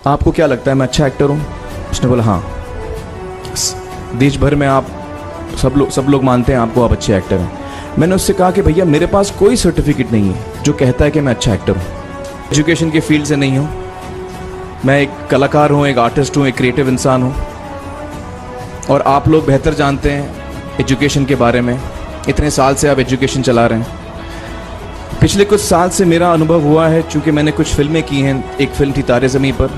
आपको क्या लगता है मैं अच्छा एक्टर हूँ? उसने बोला हाँ, देश भर में आप सब लोग मानते हैं आपको, आप अच्छे एक्टर हैं। मैंने उससे कहा कि भैया मेरे पास कोई सर्टिफिकेट नहीं है जो कहता है कि मैं अच्छा एक्टर हूँ। एजुकेशन के फील्ड से नहीं हूँ, मैं एक कलाकार हूँ, एक आर्टिस्ट हूँ, एक क्रिएटिव इंसान हूँ। और आप लोग बेहतर जानते हैं एजुकेशन के बारे में, इतने साल से आप एजुकेशन चला रहे हैं। पिछले कुछ साल से मेरा अनुभव हुआ है, चूँकि मैंने कुछ फिल्में की हैं। एक फिल्म थी तारे ज़मीं पर,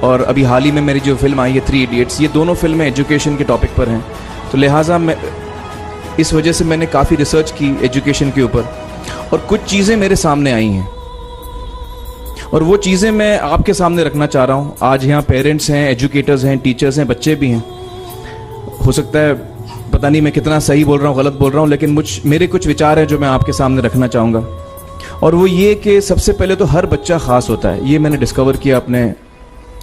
और अभी हाल ही में मेरी जो फिल्म आई है 3 इडियट्स, ये दोनों फिल्में एजुकेशन के टॉपिक पर हैं। तो लिहाजा मैं इस वजह से मैंने काफ़ी रिसर्च की एजुकेशन के ऊपर, और कुछ चीज़ें मेरे सामने आई हैं और वो चीज़ें मैं आपके सामने रखना चाह रहा हूँ। आज यहाँ पेरेंट्स हैं, एजुकेटर्स हैं, टीचर्स हैं, बच्चे भी हैं। हो सकता है पता नहीं मैं कितना सही बोल रहा हूँ, गलत बोल रहा हूँ, लेकिन मेरे कुछ विचार हैं जो मैं आपके सामने रखना चाहूँगा। और वो ये कि सबसे पहले तो हर बच्चा ख़ास होता है। ये मैंने डिस्कवर किया अपने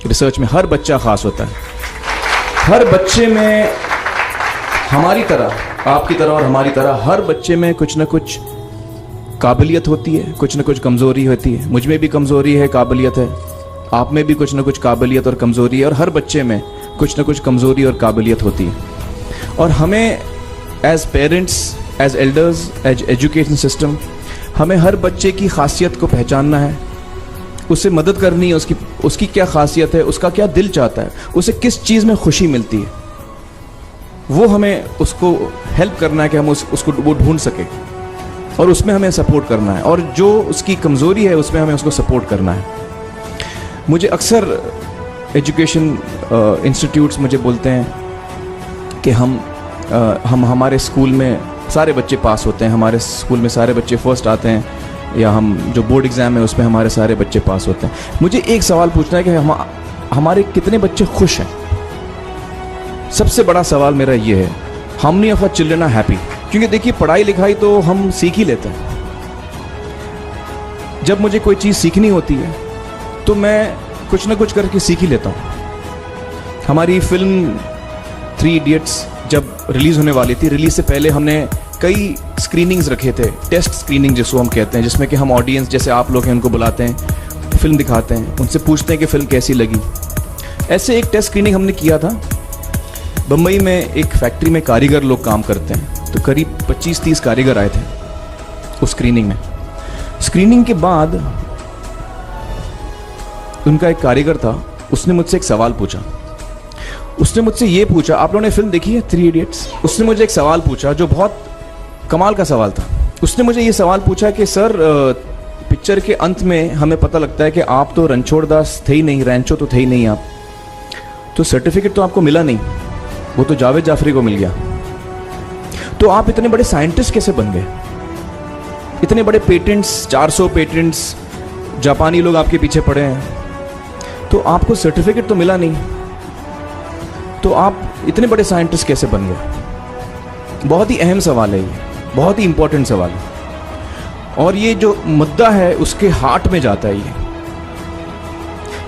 रिसर्च में, हर बच्चा ख़ास होता है। हर बच्चे में हमारी तरह, आपकी तरह और हमारी तरह, हर बच्चे में कुछ ना कुछ काबिलियत होती है, कुछ ना कुछ कमज़ोरी होती है। मुझ में भी कमज़ोरी है, काबिलियत है, आप में भी कुछ ना कुछ काबिलियत और कमज़ोरी है, और हर बच्चे में कुछ ना कुछ कमज़ोरी और काबिलियत होती है। और हमें as parents, as elders, as education system, हमें हर बच्चे की खासियत को पहचानना है, उससे मदद करनी है, उसकी क्या खासियत है, उसका क्या दिल चाहता है, उसे किस चीज़ में खुशी मिलती है, वो हमें उसको हेल्प करना है कि हम उसको वो ढूंढ सके, और उसमें हमें सपोर्ट करना है। और जो उसकी कमज़ोरी है उसमें हमें उसको सपोर्ट करना है। मुझे अक्सर एजुकेशन इंस्टीट्यूट्स मुझे बोलते हैं कि हम हमारे स्कूल में सारे बच्चे पास होते हैं, हमारे स्कूल में सारे बच्चे फर्स्ट आते हैं, या हम जो बोर्ड एग्ज़ाम है उसमें हमारे सारे बच्चे पास होते हैं। मुझे एक सवाल पूछना है कि हमारे कितने बच्चे खुश हैं? सबसे बड़ा सवाल मेरा ये है, how many of our children are happy? क्योंकि देखिए पढ़ाई लिखाई तो हम सीख ही लेते हैं। जब मुझे कोई चीज़ सीखनी होती है तो मैं कुछ ना कुछ करके सीख ही लेता हूँ। हमारी फिल्म 3 इडियट्स जब रिलीज़ होने वाली थी, रिलीज़ से पहले हमने कई स्क्रीनिंग्स रखे थे, टेस्ट स्क्रीनिंग जिसको हम कहते हैं, जिसमें कि हम ऑडियंस जैसे आप लोग हैं उनको बुलाते हैं, फिल्म दिखाते हैं, उनसे पूछते हैं कि फ़िल्म कैसी लगी। ऐसे एक टेस्ट स्क्रीनिंग हमने किया था। बम्बई में एक फैक्ट्री में कारीगर लोग काम करते हैं, तो करीब 25-30 कारीगर आए थे उस स्क्रीनिंग में। स्क्रीनिंग के बाद उनका एक कारीगर था, उसने मुझसे एक सवाल पूछा। उसने मुझसे ये पूछा, आप लोगों ने फिल्म देखी है 3 इडियट्स? उसने मुझे एक सवाल पूछा जो बहुत कमाल का सवाल था। उसने मुझे ये सवाल पूछा कि सर, पिक्चर के अंत में हमें पता लगता है कि आप तो रणछोड़ दास थे ही नहीं, रैंचो तो थे ही नहीं आप, तो सर्टिफिकेट तो आपको मिला नहीं, वो तो जावेद जाफरी को मिल गया। तो आप इतने बड़े साइंटिस्ट कैसे बन गए? इतने बड़े पेटेंट्स, 400 पेटेंट्स, जापानी लोग आपके पीछे पड़े हैं, तो आपको सर्टिफिकेट तो मिला नहीं, तो आप इतने बड़े साइंटिस्ट कैसे बन गए? बहुत ही अहम सवाल है ये, बहुत ही इंपॉर्टेंट सवाल है। और ये जो मुद्दा है उसके हार्ट में जाता है ये,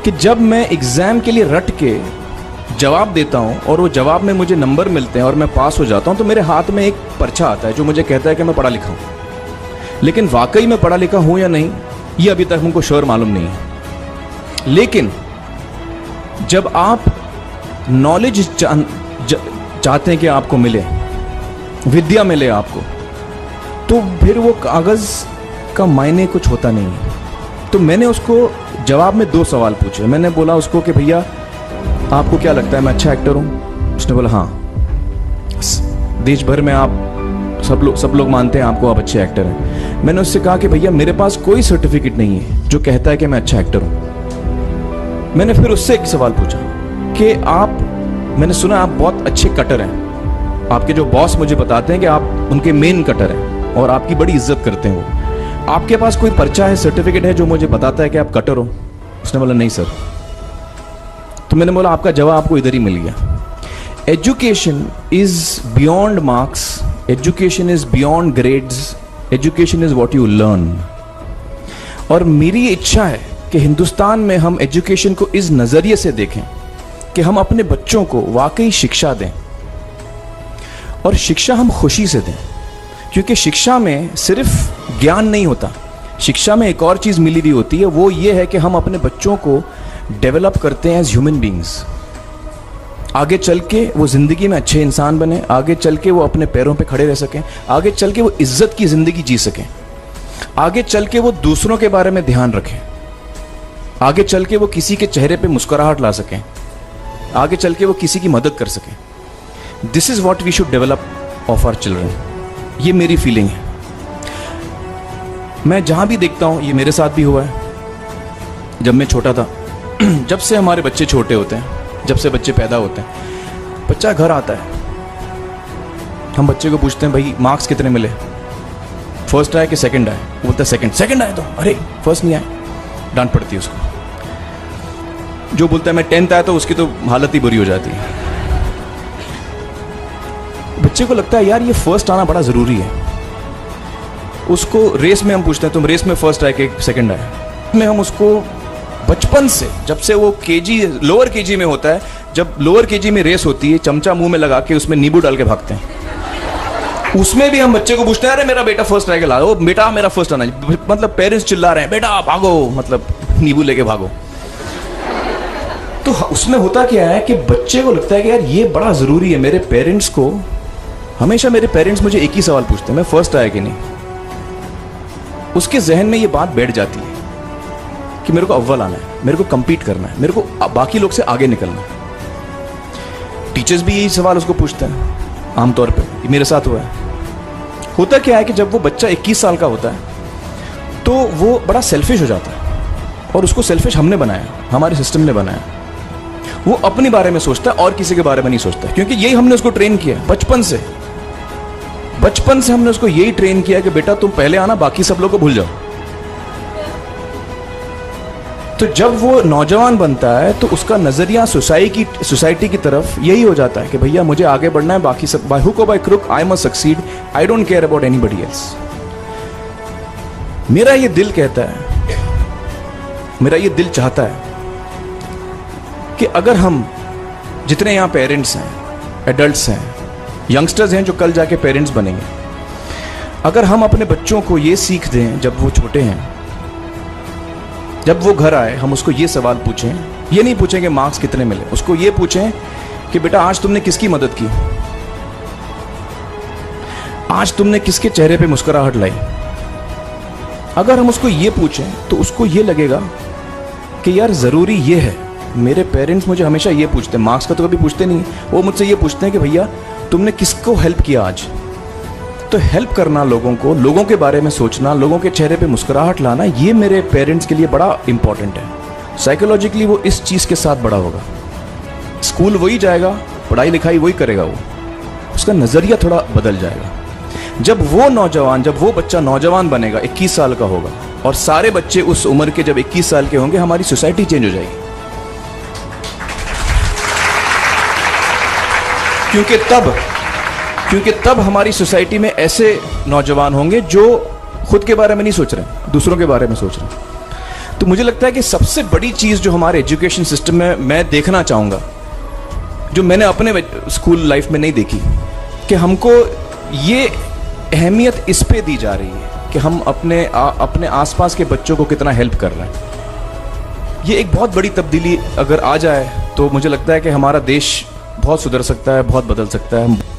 कि जब मैं एग्जाम के लिए रट के जवाब देता हूं और वो जवाब में मुझे नंबर मिलते हैं और मैं पास हो जाता हूं, तो मेरे हाथ में एक पर्चा आता है जो मुझे कहता है कि मैं पढ़ा लिखा हूं। लेकिन वाकई मैं पढ़ा लिखा हूं या नहीं, ये अभी तक हमको श्योर मालूम नहीं है। लेकिन जब आप नॉलेज चाहते हैं कि आपको मिले, विद्या मिले आपको, तो फिर वो कागज़ का मायने कुछ होता नहीं है। तो मैंने उसको जवाब में 2 सवाल पूछे। मैंने बोला उसको कि भैया आपको क्या लगता है मैं अच्छा एक्टर हूँ? उसने बोला हाँ, देश भर में आप सब लोग मानते हैं आपको, आप अच्छे एक्टर हैं। मैंने उससे कहा कि भैया मेरे पास कोई सर्टिफिकेट नहीं है जो कहता है कि मैं अच्छा एक्टर हूँ। मैंने फिर उससे एक सवाल पूछा कि मैंने सुना आप बहुत अच्छे कटर हैं, आपके जो बॉस मुझे बताते हैं कि आप उनके मेन कटर हैं और आपकी बड़ी इज्जत करते हैं वो, आपके पास कोई पर्चा है, सर्टिफिकेट है जो मुझे बताता है कि आप कटर हो? उसने बोला नहीं सर। तो मैंने बोला आपका जवाब आपको इधर ही मिल गया। Education is beyond marks, education is beyond grades, education is what you learn. और मेरी इच्छा है कि हिंदुस्तान में हम एजुकेशन को इस नज़रिए से देखें कि हम अपने बच्चों को वाकई शिक्षा दें, और शिक्षा हम खुशी से दें। क्योंकि शिक्षा में सिर्फ ज्ञान नहीं होता, शिक्षा में एक और चीज़ मिली हुई होती है, वो ये है कि हम अपने बच्चों को डेवलप करते हैं एज ह्यूमन बींग्स। आगे चल के वो ज़िंदगी में अच्छे इंसान बने, आगे चल के वो अपने पैरों पे खड़े रह सकें, आगे चल के वो इज्जत की ज़िंदगी जी सकें, आगे चल के वो दूसरों के बारे में ध्यान रखें, आगे चल के वो किसी के चेहरे पे मुस्कुराहट ला सकें, आगे चल के वो किसी की मदद कर सकें। This is what we should develop of our children. ये मेरी फीलिंग है। मैं जहाँ भी देखता हूँ, ये मेरे साथ भी हुआ है जब मैं छोटा था। जब से हमारे बच्चे छोटे होते हैं, जब से बच्चे पैदा होते हैं, बच्चा घर आता है, हम बच्चे को पूछते हैं भाई मार्क्स कितने मिले, फर्स्ट आए कि सेकंड आए? वो बोलता है सेकंड। सेकंड आए तो अरे फर्स्ट नहीं आए, डांट पड़ती है उसको। जो बोलता है मैं 10th आया तो उसकी तो हालत ही बुरी हो जाती है। बच्चे को लगता है यार ये फर्स्ट आना बड़ा जरूरी है। उसको रेस में हम पूछते हैं तुम रेस में फर्स्ट आए कि सेकंड आए? में हम उसको बचपन से, जब से वो केजी लोअर केजी में होता है, जब लोअर केजी में रेस होती है, चमचा मुंह में लगा के उसमें नींबू डाल के भागते हैं। उसमें भी हम बच्चे को पूछते हैं अरे मेरा बेटा फर्स्ट आएगा, ला, ओ बेटा मेरा फर्स्ट आना, मतलब पेरेंट्स चिल्ला रहे हैं बेटा भागो, मतलब नींबू लेके भागो। तो उसमें होता क्या है कि बच्चे को लगता है कि यार ये बड़ा जरूरी है। मेरे पेरेंट्स को हमेशा, मेरे पेरेंट्स मुझे एक ही सवाल पूछते हैं, मैं फर्स्ट आया कि नहीं। उसके जहन में ये बात बैठ जाती है कि मेरे को अव्वल आना है, मेरे को compete करना है, मेरे को बाकी लोग से आगे निकलना है। टीचर्स भी यही सवाल उसको पूछते हैं आमतौर पे। ये मेरे साथ हुआ है। होता क्या है कि जब वो बच्चा 21 साल का होता है तो वो बड़ा सेल्फिश हो जाता है, और उसको सेल्फिश हमने बनाया, हमारे सिस्टम ने बनाया। वो अपने बारे में सोचता है और किसी के बारे में नहीं सोचता, क्योंकि यही हमने उसको ट्रेन किया बचपन से। बचपन से हमने उसको यही ट्रेन किया कि बेटा तुम पहले आना, बाकी सब लोग को भूल जाओ। तो जब वो नौजवान बनता है तो उसका नजरिया सोसाइटी की तरफ यही हो जाता है कि भैया मुझे आगे बढ़ना है, बाकी सब बाय हुक और by crook I must succeed, I don't care about anybody else. मेरा ये दिल कहता है, मेरा ये दिल चाहता है कि अगर हम जितने यहां पेरेंट्स हैं, एडल्ट्स हैं, यंगस्टर्स हैं जो कल जाके पेरेंट्स बनेंगे, अगर हम अपने बच्चों को ये सीख दें जब वो छोटे हैं, जब वो घर आए हम उसको ये सवाल पूछें, ये नहीं पूछें कि मार्क्स कितने मिले, उसको ये पूछें कि बेटा आज तुमने किसकी मदद की, आज तुमने किसके चेहरे पे मुस्कुराहट लाई। अगर हम उसको ये पूछें तो उसको ये लगेगा कि यार जरूरी ये है। मेरे पेरेंट्स मुझे हमेशा ये पूछते हैं, मार्क्स का तो कभी पूछते नहीं, वो मुझसे ये पूछते हैं कि भैया तुमने किसको हेल्प किया आज। तो हेल्प करना लोगों को, लोगों के बारे में सोचना, लोगों के चेहरे पे मुस्कुराहट लाना, ये मेरे पेरेंट्स के लिए बड़ा इंपॉर्टेंट है। साइकोलॉजिकली वो इस चीज़ के साथ बड़ा होगा। स्कूल वही जाएगा, पढ़ाई लिखाई वही करेगा, वो उसका नज़रिया थोड़ा बदल जाएगा। जब वो बच्चा नौजवान बनेगा, 21 साल का होगा, और सारे बच्चे उस उम्र के जब 21 साल के होंगे, हमारी सोसाइटी चेंज हो जाएगी। क्योंकि तब हमारी सोसाइटी में ऐसे नौजवान होंगे जो खुद के बारे में नहीं सोच रहे, दूसरों के बारे में सोच रहे हैं। तो मुझे लगता है कि सबसे बड़ी चीज़ जो हमारे एजुकेशन सिस्टम में मैं देखना चाहूँगा, जो मैंने अपने स्कूल लाइफ में नहीं देखी, कि हमको ये अहमियत इस पे दी जा रही है कि हम अपने आसपास के बच्चों को कितना हेल्प कर रहे हैं। ये एक बहुत बड़ी तब्दीली अगर आ जाए तो मुझे लगता है कि हमारा देश बहुत सुधर सकता है, बहुत बदल सकता है।